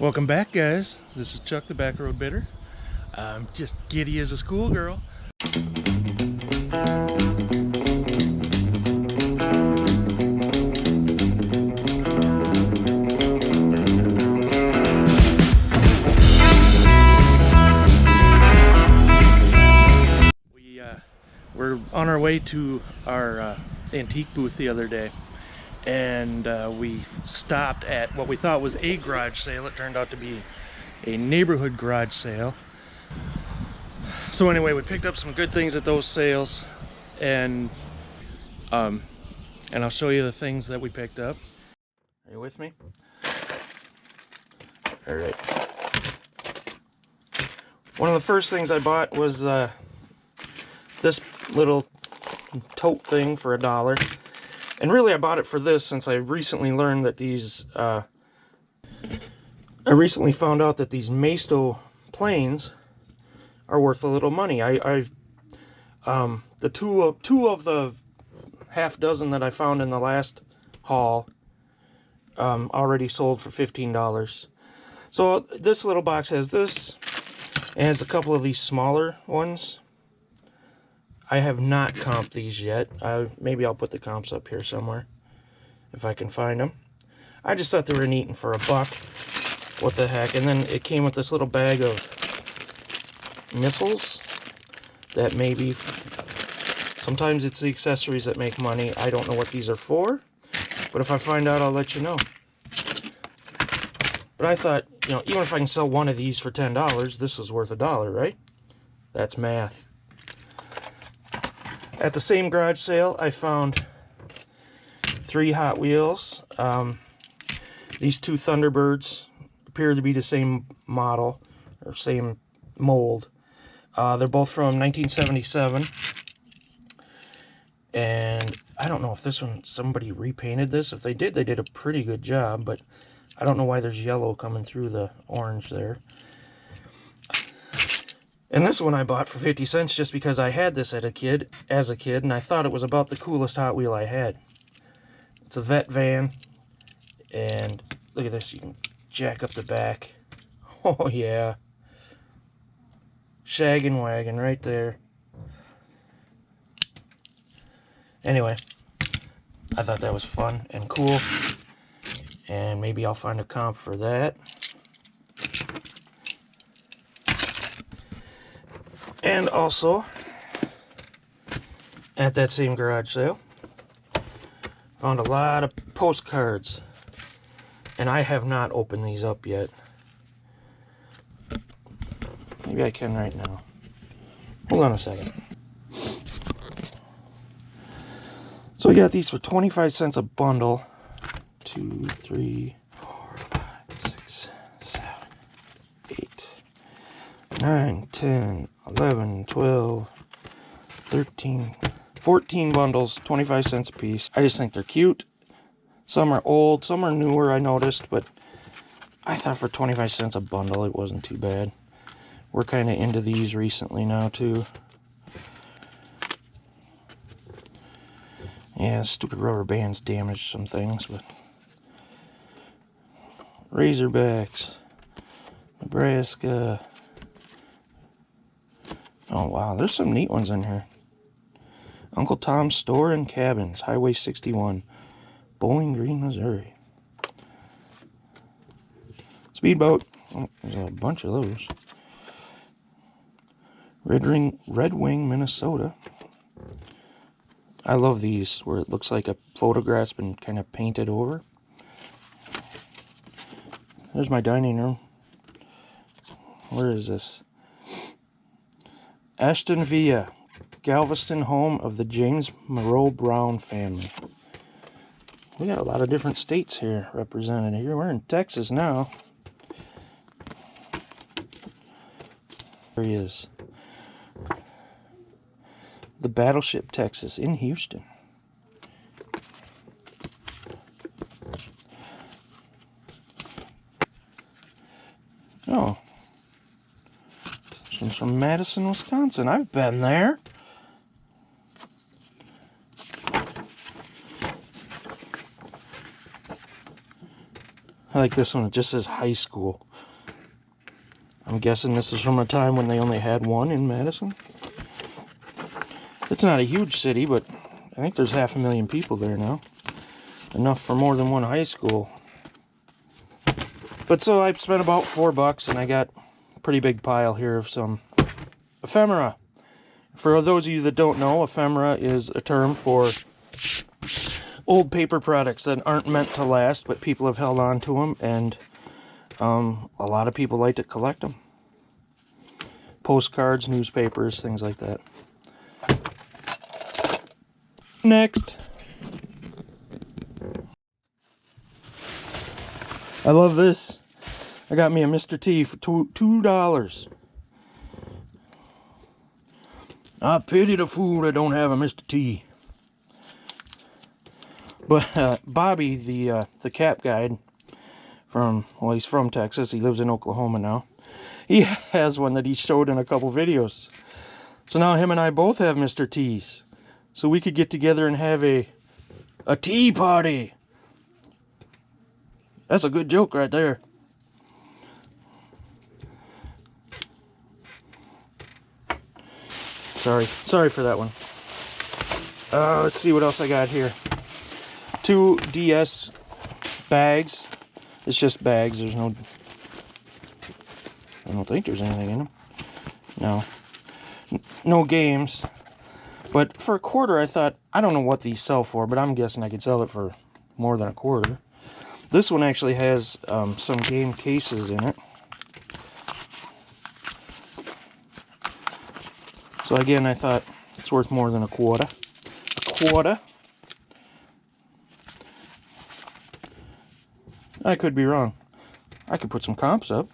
Welcome back, guys. This is Chuck, the Back Road Bidder. I'm just giddy as a schoolgirl. We're on our way to our antique booth the other day, and we stopped at what we thought was a garage sale. It turned out to be a neighborhood garage sale. So anyway, we picked up some good things at those sales, and I'll show you the things that we picked up. Are you with me? All right. One of the first things I bought was this little tote thing for $1. And really I bought it for this since I recently learned that these, I recently found out that these Maisto planes are worth a little money. The two of the half dozen that I found in the last haul already sold for $15. So this little box has this, and has a couple of these smaller ones. I have not comped these yet. Maybe I'll put the comps up here somewhere if I can find them. I just thought they were neat and for $1. What the heck? And then it came with this little bag of missiles that maybe, sometimes it's the accessories that make money. I don't know what these are for, but if I find out, I'll let you know. But I thought, you know, even if I can sell one of these for $10, this was worth $1, right? That's math. At the same garage sale, I found 3 Hot Wheels. These 2 Thunderbirds appear to be the same model, or same mold. They're both from 1977. And I don't know if this one, somebody repainted this. If they did a pretty good job, but I don't know why there's yellow coming through the orange there. And this one I bought for 50 cents just because I had this as a kid, and I thought it was about the coolest Hot Wheel I had. It's a vet van, and look at this, you can jack up the back. Oh yeah. Shaggin' wagon right there. Anyway, I thought that was fun and cool, and maybe I'll find a comp for that. And also, at that same garage sale, found a lot of postcards, and I have not opened these up yet. Maybe I can right now. Hold on a second. So we got these for 25 cents a bundle. 2, 3, 4, 5, 6, 7, 8, 9, 10, 11, 12, 13, 14 bundles, 25 cents a piece. I just think they're cute. Some are old, some are newer, I noticed, but I thought for 25 cents a bundle it wasn't too bad. We're kind of into these recently now too. Yeah, stupid rubber bands damaged some things, but Razorbacks, Nebraska. Oh wow, there's some neat ones in here. Uncle Tom's Store and Cabins, Highway 61, Bowling Green, Missouri. Speedboat. Oh, there's a bunch of those. Red Wing, Minnesota. I love these where it looks like a photograph's been kind of painted over. There's my dining room. Where is this? Ashton Villa, Galveston, home of the James Monroe Brown family. We got a lot of different states here represented here. We're in Texas now. There he is. The Battleship Texas in Houston. Oh. This one's from Madison, Wisconsin. I've been there. I like this one. It just says high school. I'm guessing this is from a time when they only had one in Madison. It's not a huge city, but I think there's 500,000 people there now. Enough for more than one high school. But so I spent about $4 and I got a pretty big pile here of some ephemera. For those of you that don't know, ephemera is a term for old paper products that aren't meant to last, but people have held on to them, and a lot of people like to collect them. Postcards, newspapers, things like that. Next. I love this. I got me a Mr. T for $2. I pity the fool that don't have a Mr. T. But Bobby, the cat guide from, well, he's from Texas. He lives in Oklahoma now. He has one that he showed in a couple videos. So now him and I both have Mr. T's. So we could get together and have a tea party. That's a good joke right there. Sorry for that one. Let's see what else I got here. 2 DS bags. It's just bags. There's no... I don't think there's anything in them. No. No games. But for $1, I thought, I don't know what these sell for, but I'm guessing I could sell it for more than $1. This one actually has some game cases in it. So again, I thought it's worth more than $1. $1. I could be wrong. I could put some comps up.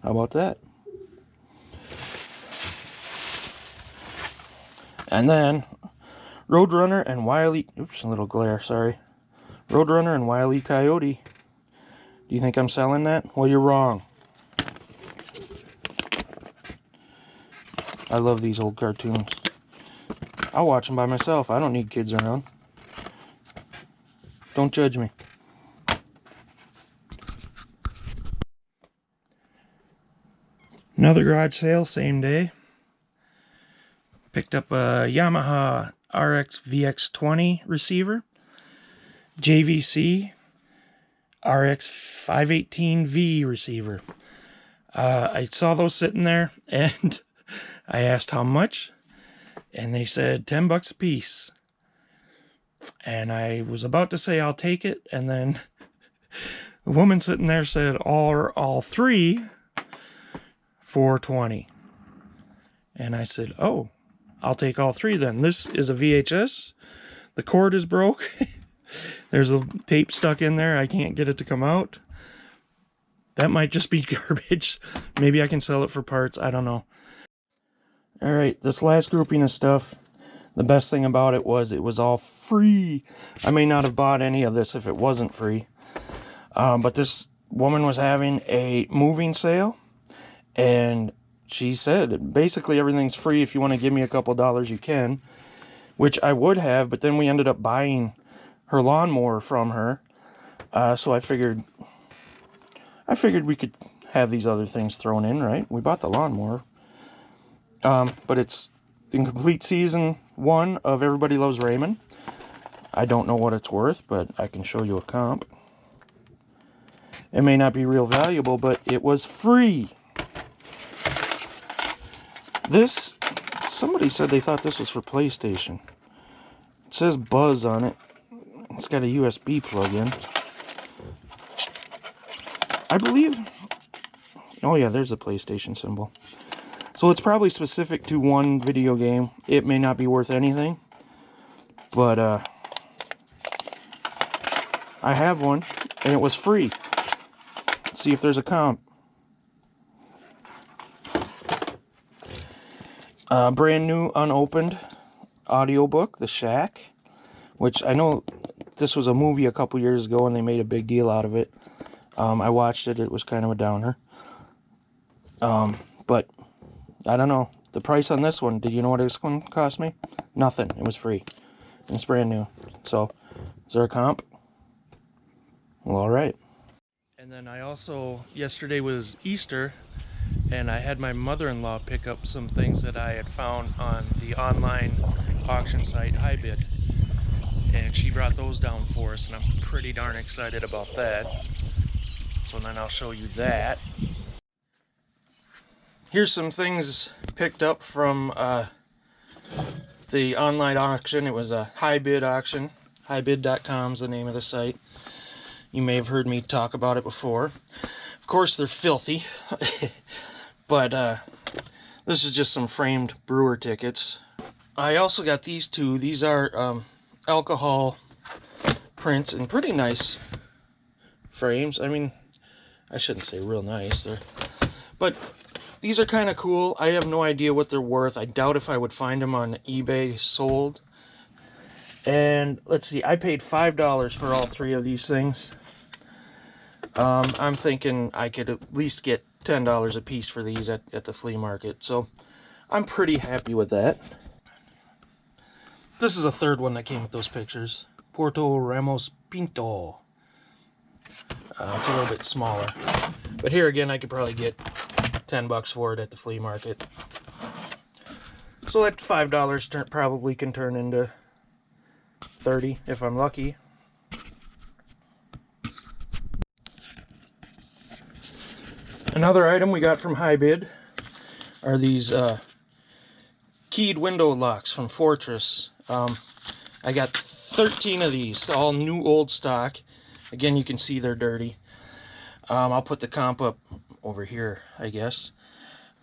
How about that? And then Roadrunner and Wile... Oops, a little glare, sorry. Roadrunner and Wile E. Coyote. Do you think I'm selling that? Well, you're wrong. I love these old cartoons. I'll watch them by myself. I don't need kids around. Don't judge me. Another garage sale, same day. Picked up a Yamaha RX VX20 receiver. JVC RX 518V receiver. I saw those sitting there and I asked how much, and they said $10 a piece. And I was about to say I'll take it, and then the woman sitting there said all three for $20. And I said, oh, I'll take all three then. This is a VHS. The cord is broke. There's a tape stuck in there. I can't get it to come out. That might just be garbage. Maybe I can sell it for parts. I don't know. Alright, this last grouping of stuff, the best thing about it was all free. I may not have bought any of this if it wasn't free. But this woman was having a moving sale. And she said, basically everything's free. If you want to give me a couple dollars, you can. Which I would have, but then we ended up buying her lawnmower from her. So I figured we could have these other things thrown in, right? We bought the lawnmower. But it's in complete season 1 of Everybody Loves Raymond. I don't know what it's worth, but I can show you a comp. It may not be real valuable, but it was free. This, somebody said they thought this was for PlayStation. It says Buzz on it. It's got a USB plug-in. I believe... Oh yeah, there's a PlayStation symbol. So it's probably specific to one video game. It may not be worth anything. But, I have one, and it was free. Let's see if there's a comp. Brand new, unopened audiobook, The Shack. Which I know this was a movie a couple years ago, and they made a big deal out of it. I watched it. It was kind of a downer. But... I don't know. The price on this one, did you know what this one cost me? Nothing. It was free. And it's brand new. So, is there a comp? Well, alright. And then I also, yesterday was Easter, and I had my mother-in-law pick up some things that I had found on the online auction site HIBID. And she brought those down for us, and I'm pretty darn excited about that. So then I'll show you that. Here's some things picked up from the online auction. It was a HIBID auction. HIBID.com is the name of the site. You may have heard me talk about it before. Of course, they're filthy. But this is just some framed brewer tickets. I also got these two. These are alcohol prints in pretty nice frames. I mean, I shouldn't say real nice. But these are kind of cool. I have no idea what they're worth. I doubt if I would find them on eBay sold. And let's see, I paid $5 for all three of these things. I'm thinking I could at least get $10 a piece for these at the flea market. So I'm pretty happy with that. This is a third one that came with those pictures. Puerto Ramos Pinto. It's a little bit smaller. But here again, I could probably get 10 bucks for it at the flea market. So that $5 probably can turn into 30 if I'm lucky. Another item we got from HIBID are these keyed window locks from Fortress. I got 13 of these, all new old stock. Again, you can see they're dirty. I'll put the comp up over here, I guess.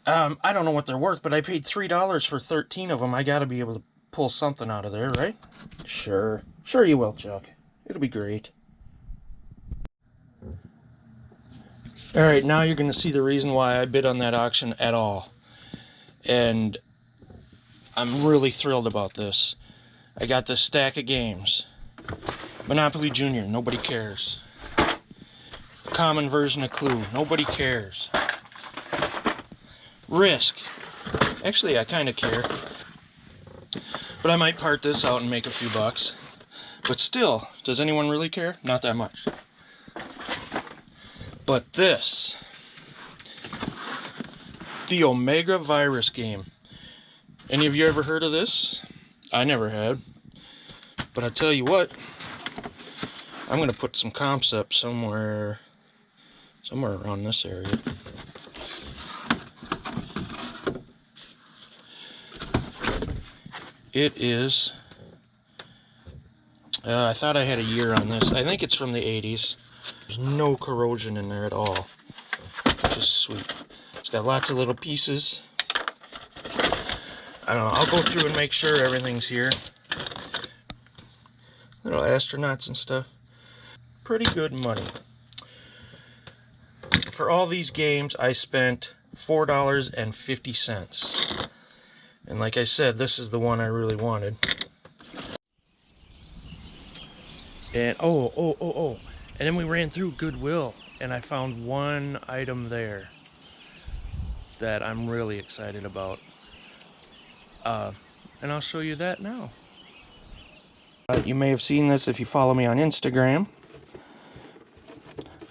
I don't know what they're worth, but I paid $3 for 13 of them. I gotta be able to pull something out of there, right? Sure you will, Chuck. It'll be great. Alright, now you're going to see the reason why I bid on that auction at all. And I'm really thrilled about this. I got this stack of games. Monopoly Junior, nobody cares. A common version of Clue, nobody cares. Risk. Actually, I kind of care. But I might part this out and make a few bucks. But still, does anyone really care? Not that much. But this, the Omega Virus game. Any of you ever heard of this? I never had. But I tell you what, I'm going to put some comps up somewhere around this area. It is, I thought I had a year on this. I think it's from the 80s. There's no corrosion in there at all. Just sweet. It's got lots of little pieces. I don't know, I'll go through and make sure everything's here. Little astronauts and stuff. Pretty good money. For all these games, I spent $4.50. And like I said, this is the one I really wanted. And and then we ran through Goodwill, and I found one item there that I'm really excited about. And I'll show you that now. You may have seen this if you follow me on Instagram.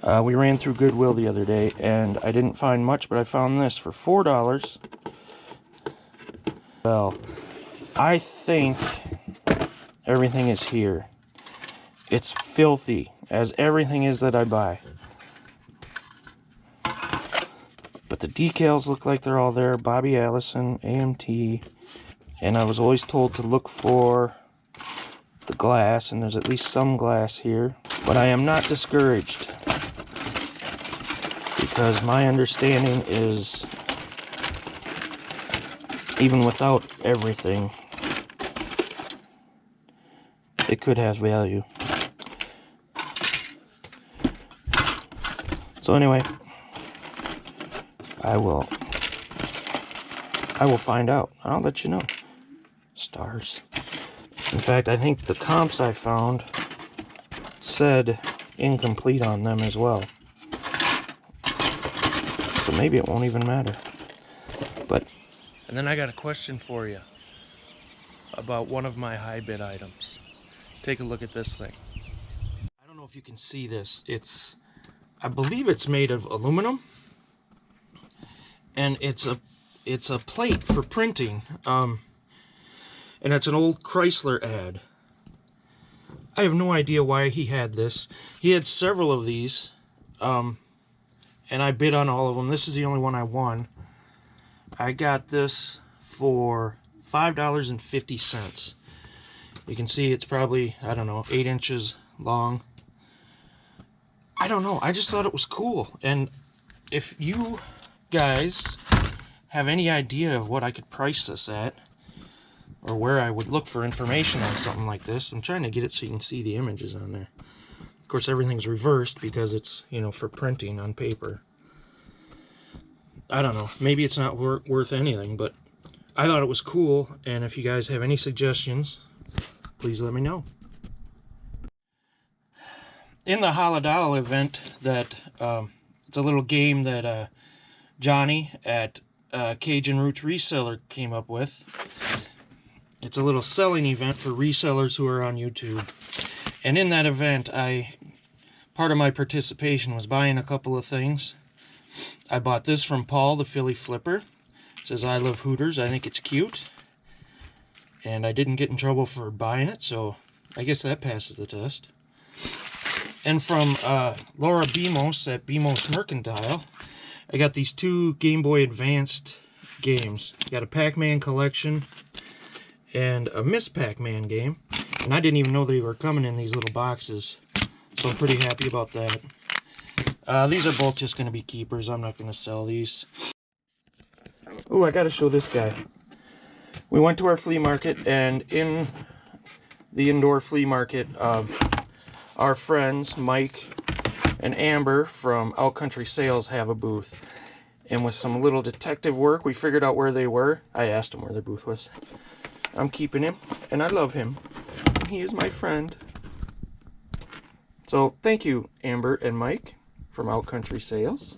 We ran through Goodwill the other day, and I didn't find much, but I found this for $4. Well, I think everything is here. It's filthy, as everything is that I buy. But the decals look like they're all there. Bobby Allison, AMT. And I was always told to look for the glass, and there's at least some glass here. But I am not discouraged, because my understanding is, even without everything, it could have value. So anyway, I will find out. I'll let you know. Stars. In fact, I think the comps I found said incomplete on them as well. So maybe it won't even matter. But and then I got a question for you about one of my HIBID items. Take a look at this thing. I don't know if you can see this. It's I believe it's made of aluminum, and it's a plate for printing. And it's an old Chrysler ad. I have no idea why he had this. He had several of these, and I bid on all of them. This is the only one I won. I got this for $5.50. You can see it's probably, I don't know, 8 inches long. I don't know, I just thought it was cool. And if you guys have any idea of what I could price this at, or where I would look for information on something like this, I'm trying to get it so you can see the images on there. Of course, everything's reversed because it's, you know, for printing on paper. I don't know, maybe it's not worth anything, but I thought it was cool, and if you guys have any suggestions, please let me know. In the Holiday event, that it's a little game that Johnny at Kajun Roots Reseller came up with. It's a little selling event for resellers who are on YouTube. And in that event, part of my participation was buying a couple of things. I bought this from Paul, the Philly Phlipper. It says, "I love Hooters." I think it's cute. And I didn't get in trouble for buying it, so I guess that passes the test. And from Laura Bemos at Bemos Mercantile, I got these 2 Game Boy Advanced games. I got a Pac-Man collection and a Miss Pac-Man game. And I didn't even know they were coming in these little boxes, so I'm pretty happy about that. These are both just going to be keepers. I'm not going to sell these. Oh, I got to show this guy. We went to our flea market, and in the indoor flea market, our friends Mike and Amber from Outcountry Sales have a booth. And with some little detective work, we figured out where they were. I asked them where their booth was. I'm keeping him, and I love him. He is my friend. So thank you, Amber and Mike from Outcountry Sales.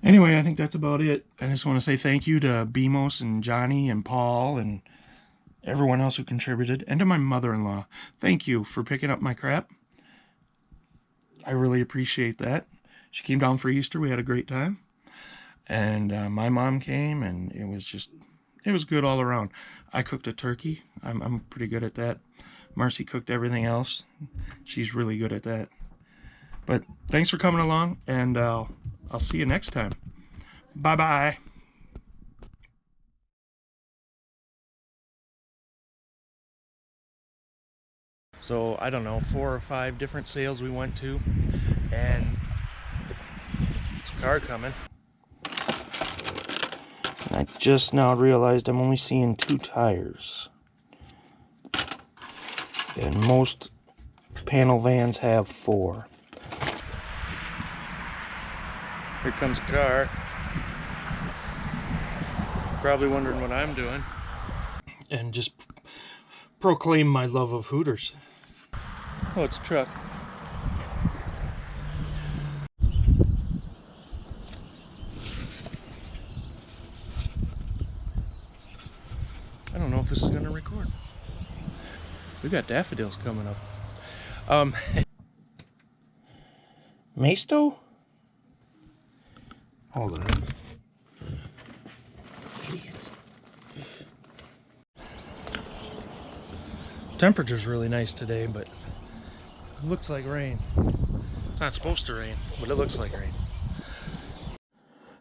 Anyway, I think that's about it. I just want to say thank you to Bemos and Johnny and Paul and everyone else who contributed, and to my mother-in-law. Thank you for picking up my crap. I really appreciate that. She came down for Easter. We had a great time. And my mom came, and it was good all around. I cooked a turkey. I'm pretty good at that. Marcy cooked everything else. She's really good at that. But thanks for coming along, and I'll see you next time. Bye-bye. So, I don't know, 4 or 5 different sales we went to, and there's a car coming. I just now realized I'm only seeing 2 tires. And most panel vans have 4. Here comes a car. Probably wondering what I'm doing. And just proclaim my love of Hooters. Oh, it's a truck. I don't know if this is going to record. We got daffodils coming up. Maisto? Hold on. Idiot. Temperature's really nice today, but it looks like rain. It's not supposed to rain, but it looks like rain.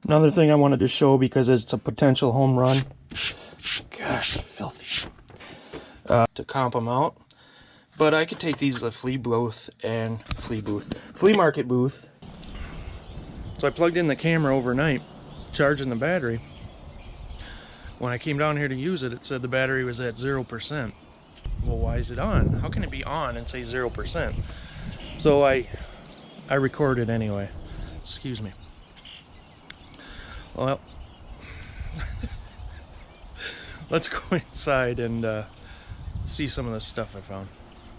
Another thing I wanted to show, because it's a potential home run. Gosh, filthy. To comp them out. But I could take these to the flea market booth. So I plugged in the camera overnight, charging the battery. When I came down here to use it, it said the battery was at 0%. Well, why is it on? How can it be on and say 0%? So I recorded anyway. Excuse me. Well, let's go inside and see some of the stuff I found.